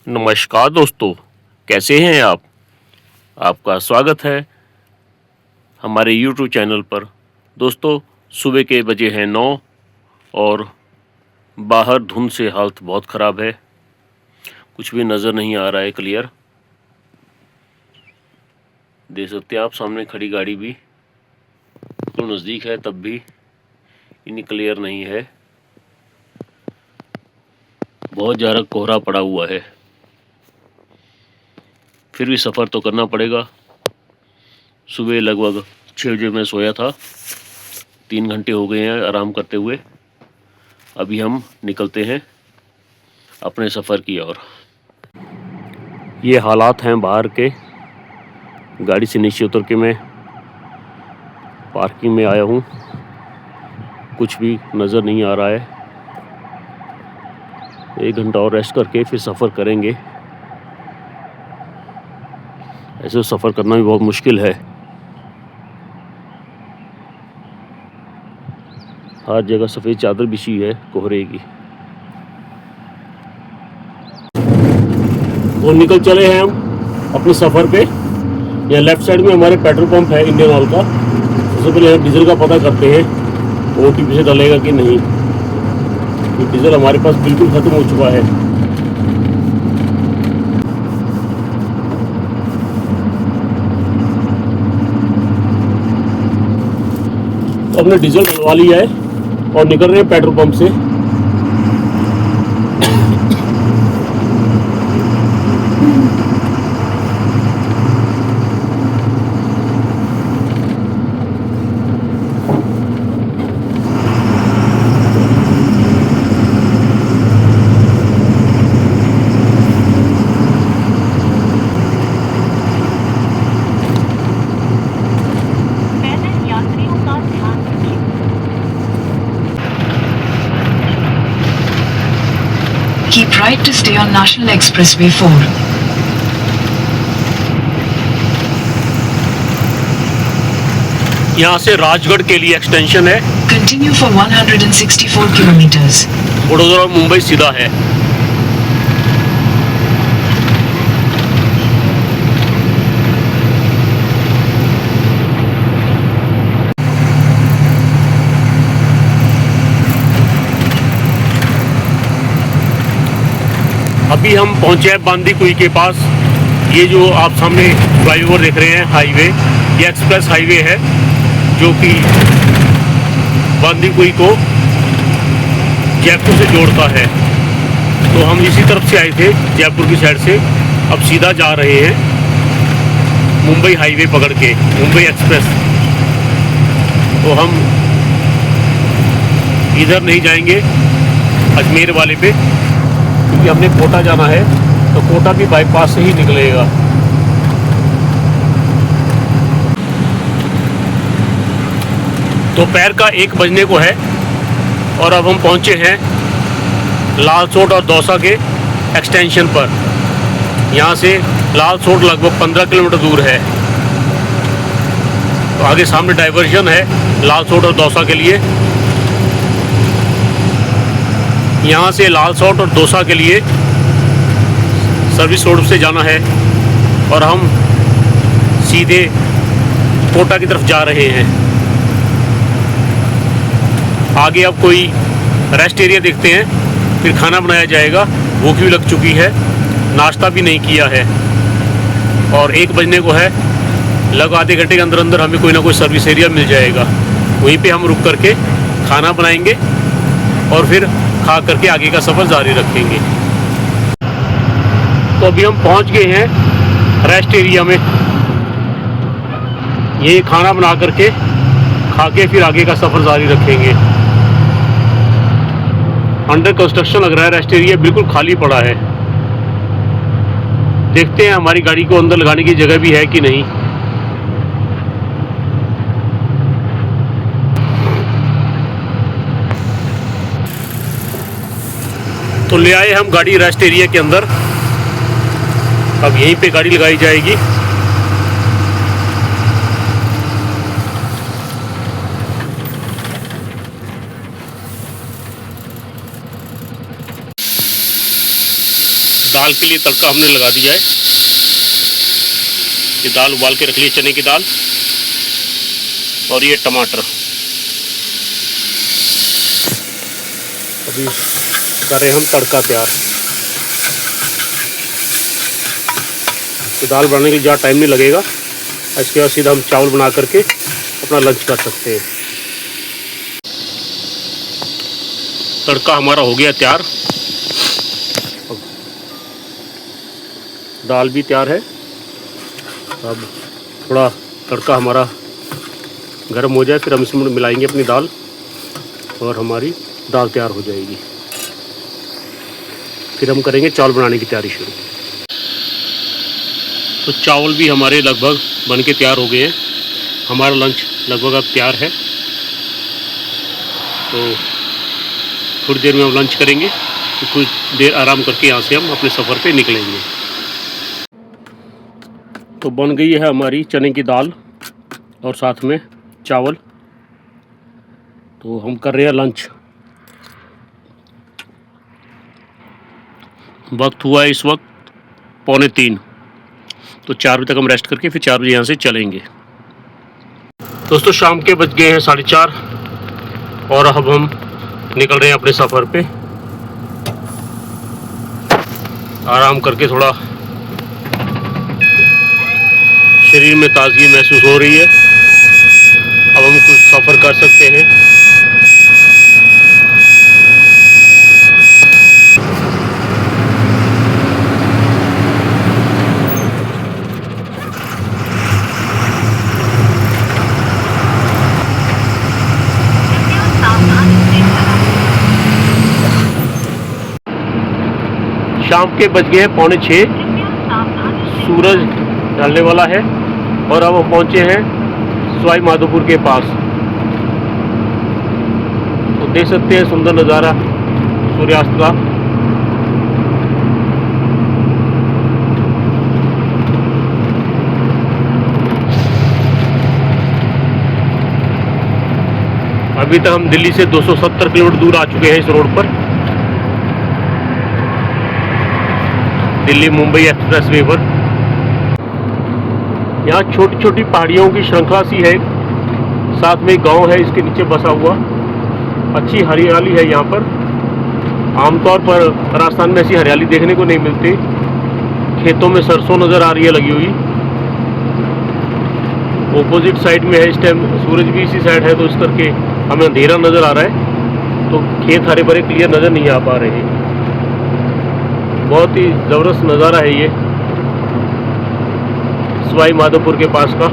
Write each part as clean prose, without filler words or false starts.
नमस्कार दोस्तों, कैसे हैं आप? आपका स्वागत है हमारे YouTube चैनल पर। दोस्तों, सुबह के बजे हैं 9 और बाहर धुंध से हालत बहुत ख़राब है। कुछ भी नज़र नहीं आ रहा है क्लियर। देख सकते हैं आप, सामने खड़ी गाड़ी भी तो नज़दीक है, तब भी इतनी क्लियर नहीं है। बहुत ज़्यादा कोहरा पड़ा हुआ है, फिर भी सफ़र तो करना पड़ेगा। सुबह लगभग 6 बजे मैं सोया था, 3 घंटे हो गए हैं आराम करते हुए। अभी हम निकलते हैं अपने सफ़र की ओर। ये हालात हैं बाहर के। गाड़ी से नीचे उतर के मैं पार्किंग में आया हूँ, कुछ भी नज़र नहीं आ रहा है। 1 घंटा और रेस्ट करके फिर सफ़र करेंगे। ऐसे सफ़र करना भी बहुत मुश्किल है। हर जगह सफ़ेद चादर बिछी है कोहरे की। तो निकल चले हैं हम अपने सफ़र पे। यहाँ लेफ़्ट साइड में हमारे पेट्रोल पंप है इंडियन ऑयल का। सबसे पहले हम डीजल का पता करते हैं, OTP से डलेगा कि नहीं। तो डीजल हमारे पास बिल्कुल ख़त्म हो चुका है। तो हमने डीजल डलवा लिया है और निकल रहे हैं पेट्रोल पंप से। Keep right to stay on National Expressway 4. यहाँ से राजगढ़ के लिए एक्सटेंशन है। Continue for 164 kilometers. Vadodara Mumbai सीधा है। अभी हम पहुंचे हैं बांदीकुई के पास। ये जो आप सामने फ्लाईओवर देख रहे हैं हाईवे, ये एक्सप्रेस हाईवे है जो कि बांदीकुई को जयपुर से जोड़ता है। तो हम इसी तरफ से आए थे, जयपुर की साइड से। अब सीधा जा रहे हैं मुंबई हाईवे पकड़ के, मुंबई एक्सप्रेस। तो हम इधर नहीं जाएंगे अजमेर वाले पे, क्योंकि हमने कोटा जाना है। तो कोटा भी बाईपास से ही निकलेगा। दोपहर का 1 बजने को है और अब हम पहुंचे हैं लालसोट और दौसा के एक्सटेंशन पर। यहाँ से लालसोट लगभग 15 किलोमीटर दूर है। तो आगे सामने डाइवर्जन है लालसोट और दौसा के लिए। यहाँ से लालसोट और दौसा के लिए सर्विस रोड से जाना है और हम सीधे कोटा की तरफ जा रहे हैं। आगे अब कोई रेस्ट एरिया देखते हैं, फिर खाना बनाया जाएगा। भूख भी लग चुकी है, नाश्ता भी नहीं किया है और 1 बजने को है। लगभग आधे घंटे के अंदर अंदर हमें कोई ना कोई सर्विस एरिया मिल जाएगा। वहीं पे हम रुक करके खाना बनाएंगे और फिर खा करके आगे का सफ़र जारी रखेंगे। तो अभी हम पहुंच गए हैं रेस्ट एरिया में। ये खाना बना करके खा के फिर आगे का सफ़र जारी रखेंगे। अंडर कंस्ट्रक्शन लग रहा है रेस्ट एरिया, बिल्कुल खाली पड़ा है। देखते हैं हमारी गाड़ी को अंदर लगाने की जगह भी है कि नहीं। तो ले आए हम गाड़ी रेस्ट एरिया के अंदर। अब यहीं पे गाड़ी लगाई जाएगी। दाल के लिए तड़का हमने लगा दिया है। ये दाल उबाल के रख ली, चने की दाल, और ये टमाटर। अभी कर रहे हैं हम तड़का तैयार। तो दाल बनाने के लिए ज़्यादा टाइम नहीं लगेगा। इसके बाद सीधा हम चावल बना करके अपना लंच कर सकते हैं। तड़का हमारा हो गया तैयार, दाल भी तैयार है। अब थोड़ा तड़का हमारा गर्म हो जाए, फिर हम इसमें मिलाएंगे अपनी दाल और हमारी दाल तैयार हो जाएगी। फिर हम करेंगे चावल बनाने की तैयारी शुरू। तो चावल भी हमारे लगभग बन के तैयार हो गए हैं। हमारा लंच लगभग अब तैयार है। तो थोड़ी देर में हम लंच करेंगे, तो कुछ देर आराम करके यहाँ से हम अपने सफ़र पे निकलेंगे। तो बन गई है हमारी चने की दाल और साथ में चावल। तो हम कर रहे हैं लंच। वक्त हुआ है इस वक्त 2:45। तो 4 बजे तक हम रेस्ट करके फिर 4 बजे यहाँ से चलेंगे। दोस्तों शाम के बज गए हैं 4:30 और अब हम निकल रहे हैं अपने सफ़र पे। आराम करके थोड़ा शरीर में ताजगी महसूस हो रही है। अब हम कुछ सफ़र कर सकते हैं। शाम के बज गए हैं 5:45। सूरज ढलने वाला है और अब हम पहुंचे हैं सवाई माधोपुर के पास। तो देख सकते हैं सुंदर नज़ारा सूर्यास्त का। अभी तक हम दिल्ली से 270 किलोमीटर दूर आ चुके हैं इस रोड पर, दिल्ली मुंबई एक्सप्रेसवे पर। यहाँ छोटी छोटी पहाड़ियों की श्रृंखला सी है, साथ में गांव है इसके नीचे बसा हुआ। अच्छी हरियाली है यहाँ पर। आमतौर पर राजस्थान में ऐसी हरियाली देखने को नहीं मिलती। खेतों में सरसों नज़र आ रही है लगी हुई। ऑपोजिट साइड में है इस टाइम, सूरज भी इसी साइड है, तो इस करके हमें अंधेरा नज़र आ रहा है। तो खेत हरे भरे क्लियर नज़र नहीं आ पा रहे। बहुत ही ज़बरदस्त नज़ारा है ये सवाई माधोपुर के पास का।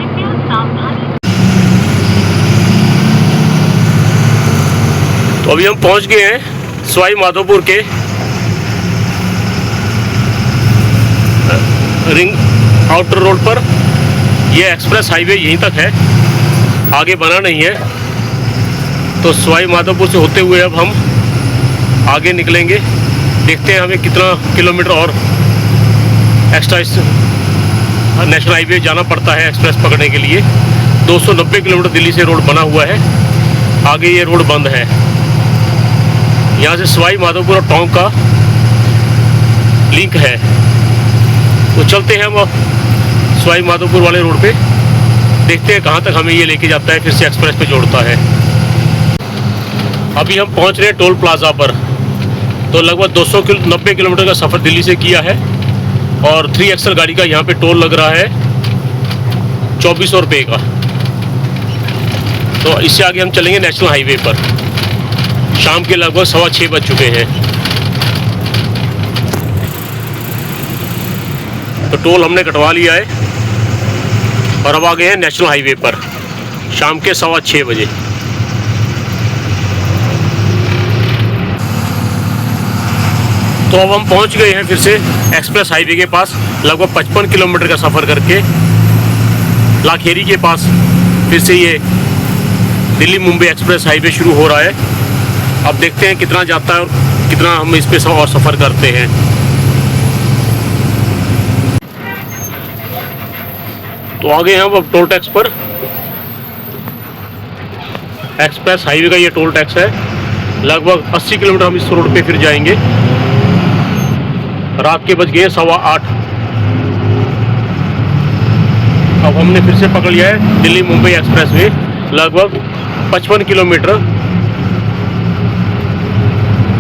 तो अभी हम पहुंच गए हैं सवाई माधोपुर के रिंग आउटर रोड पर। ये एक्सप्रेस हाईवे यहीं तक है, आगे बना नहीं है। तो सवाई माधोपुर से होते हुए अब हम आगे निकलेंगे। देखते हैं हमें कितना किलोमीटर और एक्स्ट्रा इस नेशनल हाईवे जाना पड़ता है एक्सप्रेस पकड़ने के लिए। 290 किलोमीटर दिल्ली से रोड बना हुआ है, आगे ये रोड बंद है। यहाँ से सवाई माधोपुर और टोंक का लिंक है। तो चलते हैं हम सवाई माधोपुर वाले रोड पे, देखते हैं कहाँ तक हमें ये लेके जाता है, फिर से एक्सप्रेस पे जोड़ता है। अभी हम पहुँच रहे हैं टोल प्लाजा पर। तो लगभग 290 किलोमीटर का सफ़र दिल्ली से किया है और 3XL गाड़ी का यहाँ पे टोल लग रहा है 2400 रुपये का। तो इससे आगे हम चलेंगे नेशनल हाईवे पर। शाम के लगभग 6:15 बज चुके हैं। तो टोल हमने कटवा लिया है और अब आ गए हैं नेशनल हाईवे पर शाम के 6:15 बजे। तो अब हम पहुंच गए हैं फिर से एक्सप्रेस हाईवे के पास, लगभग 55 किलोमीटर का सफ़र करके लाखेरी के पास फिर से ये दिल्ली मुंबई एक्सप्रेस हाईवे शुरू हो रहा है। अब देखते हैं कितना जाता है और कितना हम इस पे और सफ़र करते हैं। तो आ गए हैं हम अब टोल टैक्स पर। एक्सप्रेस हाईवे का ये टोल टैक्स है। लगभग 80 किलोमीटर हम इस रोड पे फिर जाएंगे। रात के बज गए 8:15। अब हमने फिर से पकड़ लिया है दिल्ली मुंबई एक्सप्रेस वे, लगभग 55 किलोमीटर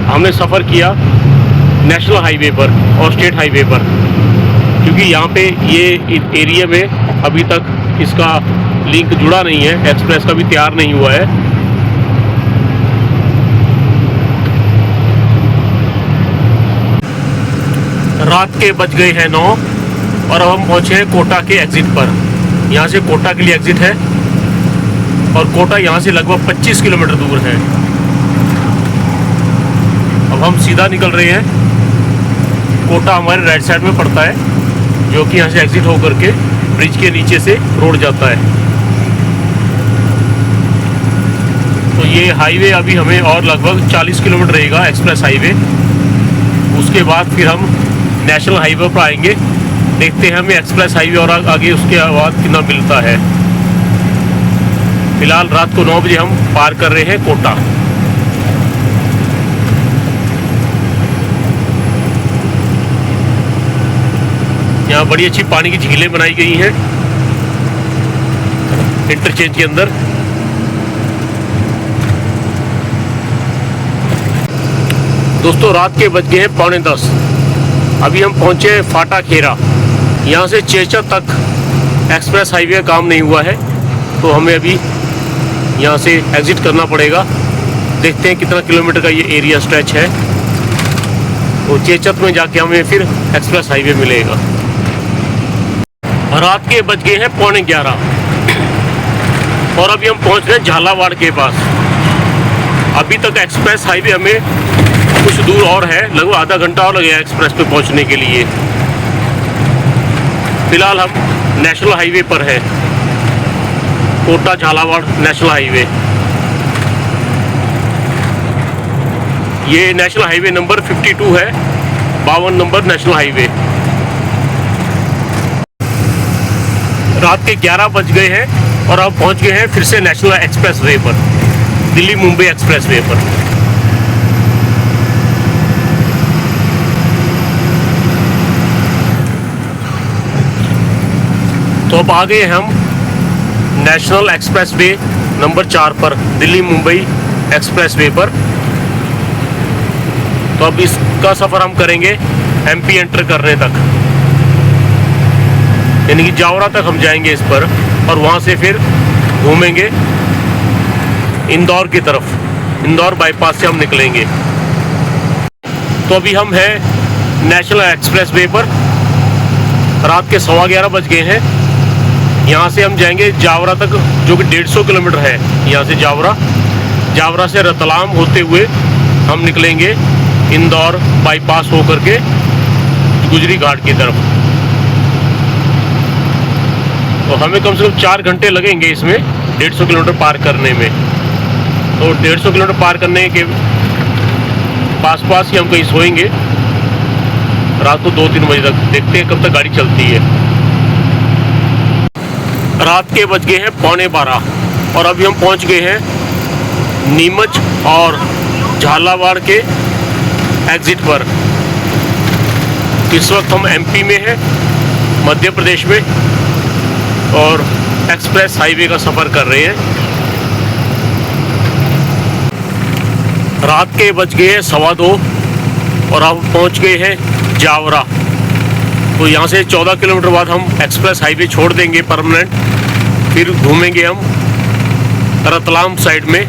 हमने सफ़र किया नेशनल हाईवे पर और स्टेट हाईवे पर, क्योंकि यहाँ पे ये एरिया में अभी तक इसका लिंक जुड़ा नहीं है, एक्सप्रेस का भी तैयार नहीं हुआ है। रात के बज गए हैं 9 और अब हम पहुँचे हैं कोटा के एग्ज़िट पर। यहाँ से कोटा के लिए एग्ज़िट है और कोटा यहाँ से लगभग 25 किलोमीटर दूर है। अब हम सीधा निकल रहे हैं। कोटा हमारे राइट साइड में पड़ता है, जो कि यहाँ से एग्ज़िट होकर के ब्रिज के नीचे से रोड जाता है। तो ये हाईवे अभी हमें और लगभग 40 किलोमीटर रहेगा, एक्सप्रेस हाईवे। उसके बाद फिर हम नेशनल हाईवे पर आएंगे। देखते हैं हमें एक्सप्रेस हाईवे और आगे उसके बाद कितना मिलता है। फिलहाल रात को 9 बजे हम पार कर रहे हैं कोटा। यहाँ बड़ी अच्छी पानी की झीलें बनाई गई हैं इंटरचेंज के अंदर। दोस्तों रात के बज गए हैं 9:45। अभी हम पहुँचे फाटा खेरा। यहाँ से चेचा तक एक्सप्रेस हाईवे का काम नहीं हुआ है, तो हमें अभी यहाँ से एग्ज़िट करना पड़ेगा। देखते हैं कितना किलोमीटर का ये एरिया स्ट्रेच है। तो चेचत में जाके हमें फिर एक्सप्रेस हाईवे मिलेगा। रात के बज गए हैं 11:15 और अभी हम पहुँच रहे हैं झालावाड़ के पास। अभी तक एक्सप्रेस हाईवे हमें कुछ दूर और है, लगभग आधा घंटा और लगेगा एक्सप्रेस पे पहुँचने के लिए। फिलहाल हम नेशनल हाईवे पर है, कोटा झालावाड़ नेशनल हाईवे। ये नेशनल हाईवे नंबर 52 है, 52 नंबर नेशनल हाईवे। रात के 11 बज गए हैं और अब पहुंच गए हैं फिर से नेशनल एक्सप्रेस वे पर, दिल्ली मुंबई एक्सप्रेस वे पर। तो अब आ गए हम नेशनल एक्सप्रेस वे नंबर 4 पर, दिल्ली मुंबई एक्सप्रेस वे पर। तो अब इसका सफ़र हम करेंगे एमपी एंटर करने तक, यानी कि जावरा तक हम जाएंगे इस पर और वहाँ से फिर घूमेंगे इंदौर की तरफ। इंदौर बाईपास से हम निकलेंगे। तो अभी हम हैं नेशनल एक्सप्रेस वे पर। रात के 11:15 बज गए हैं। यहाँ से हम जाएंगे जावरा तक, जो कि 150 किलोमीटर है यहाँ से जावरा। जावरा से रतलाम होते हुए हम निकलेंगे इंदौर बाईपास होकर के गुजरी घाट की तरफ। तो हमें कम से कम 4 घंटे लगेंगे इसमें 150 किलोमीटर पार करने में। तो 150 किलोमीटर पार करने के पास ही हम कहीं सोएंगे रात को 2-3 बजे तक। देखते हैं कब तक गाड़ी चलती है। रात के बज गए हैं 11:15 और अभी हम पहुंच गए हैं नीमच और झालावाड़ के एग्ज़िट पर। इस वक्त हम एमपी में हैं, मध्य प्रदेश में, और एक्सप्रेस हाईवे का सफ़र कर रहे हैं। रात के बज गए हैं 2:15 और अब पहुंच गए हैं जावरा। तो यहाँ से 14 किलोमीटर बाद हम एक्सप्रेस हाईवे छोड़ देंगे परमानेंट, फिर घूमेंगे हम रतलाम साइड में,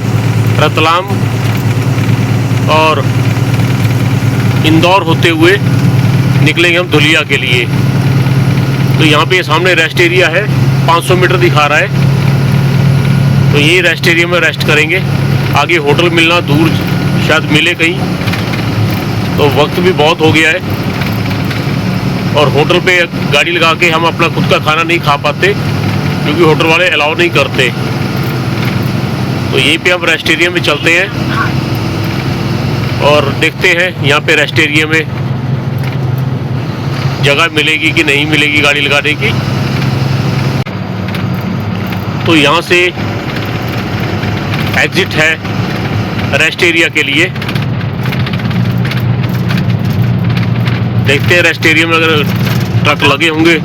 रतलाम और इंदौर होते हुए निकलेंगे हम धुलिया के लिए। तो यहाँ पे सामने रेस्ट एरिया है, 500 मीटर दिखा रहा है। तो यही रेस्ट एरिया में रेस्ट करेंगे। आगे होटल मिलना दूर शायद मिले कहीं, तो वक्त भी बहुत हो गया है और होटल पे गाड़ी लगा के हम अपना खुद का खाना नहीं खा पाते, क्योंकि होटल वाले अलाउ नहीं करते। तो यहीं पे हम रेस्ट एरिया में चलते हैं और देखते हैं यहाँ पे रेस्ट एरिया में जगह मिलेगी कि नहीं मिलेगी गाड़ी लगाने की। तो यहाँ से एग्ज़िट है रेस्ट एरिया के लिए। देखते हैं रेस्ट एरिया में अगर ट्रक लगे होंगे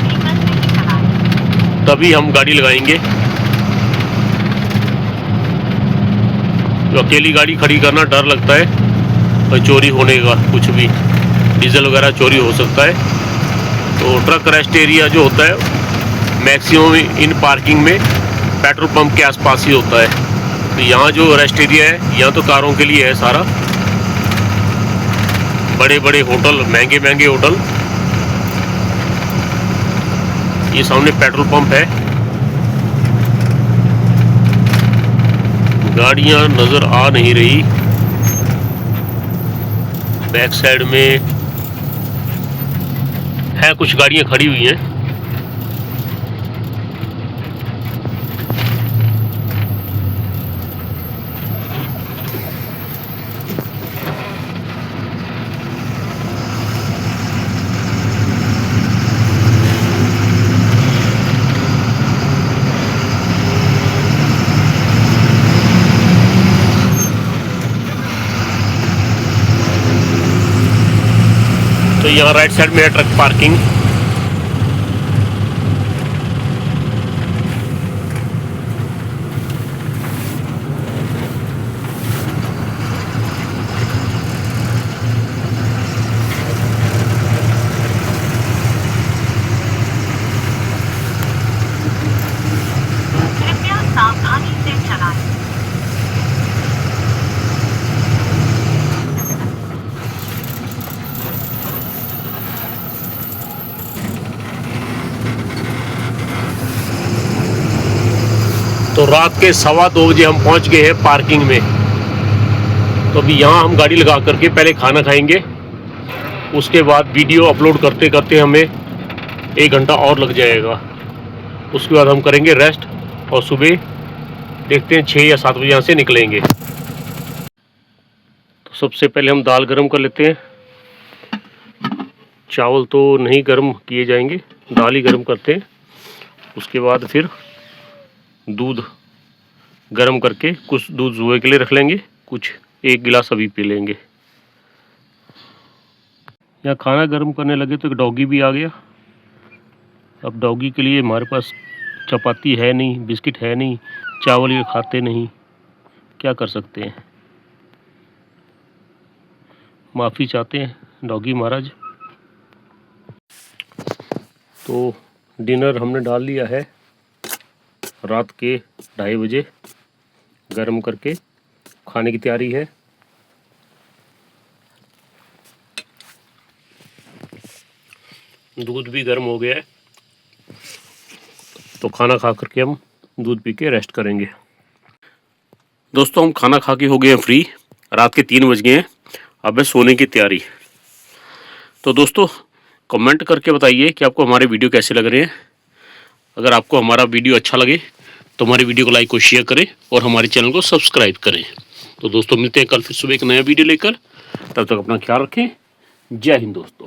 तभी हम गाड़ी लगाएंगे। तो अकेली गाड़ी खड़ी करना डर लगता है और चोरी होने का, कुछ भी डीजल वगैरह चोरी हो सकता है। तो ट्रक रेस्ट एरिया जो होता है मैक्सिमम इन पार्किंग में पेट्रोल पंप के आसपास ही होता है। तो यहाँ जो रेस्ट एरिया है यहाँ तो कारों के लिए है सारा, बड़े बड़े होटल, महंगे महंगे होटल। ये सामने पेट्रोल पंप है, गाड़ियाँ नज़र आ नहीं रही। बैक साइड में है कुछ गाड़ियाँ खड़ी हुई हैं। तो यहाँ राइट साइड में है ट्रक पार्किंग। कृपया सावधानी से चलाएं। तो रात के 2:15 बजे हम पहुंच गए हैं पार्किंग में। तो अभी यहाँ हम गाड़ी लगा करके पहले खाना खाएंगे, उसके बाद वीडियो अपलोड करते करते हमें 1 घंटा और लग जाएगा। उसके बाद हम करेंगे रेस्ट और सुबह देखते हैं 6 या 7 बजे यहाँ से निकलेंगे। तो सबसे पहले हम दाल गरम कर लेते हैं। चावल तो नहीं गरम किए जाएंगे, दाल ही गरम करते हैं। उसके बाद फिर दूध गरम करके कुछ दूध सुबह के लिए रख लेंगे, कुछ 1 गिलास अभी पी लेंगे। यहाँ खाना गर्म करने लगे तो एक डॉगी भी आ गया। अब डॉगी के लिए हमारे पास चपाती है नहीं, बिस्किट है नहीं, चावल ये खाते नहीं, क्या कर सकते हैं। माफ़ी चाहते हैं डॉगी महाराज। तो डिनर हमने डाल लिया है रात के 2:30 बजे, गरम करके खाने की तैयारी है। दूध भी गर्म हो गया है, तो खाना खा करके हम दूध पी के रेस्ट करेंगे। दोस्तों हम खाना खा के हो गए हैं फ्री, रात के 3 बज गए हैं, अब है सोने की तैयारी। तो दोस्तों कमेंट करके बताइए कि आपको हमारे वीडियो कैसे लग रहे हैं। अगर आपको हमारा वीडियो अच्छा लगे तो हमारे वीडियो को लाइक और शेयर करें और हमारे चैनल को सब्सक्राइब करें। तो दोस्तों मिलते हैं कल फिर सुबह एक नया वीडियो लेकर, तब तक अपना ख्याल रखें। जय हिंद दोस्तों।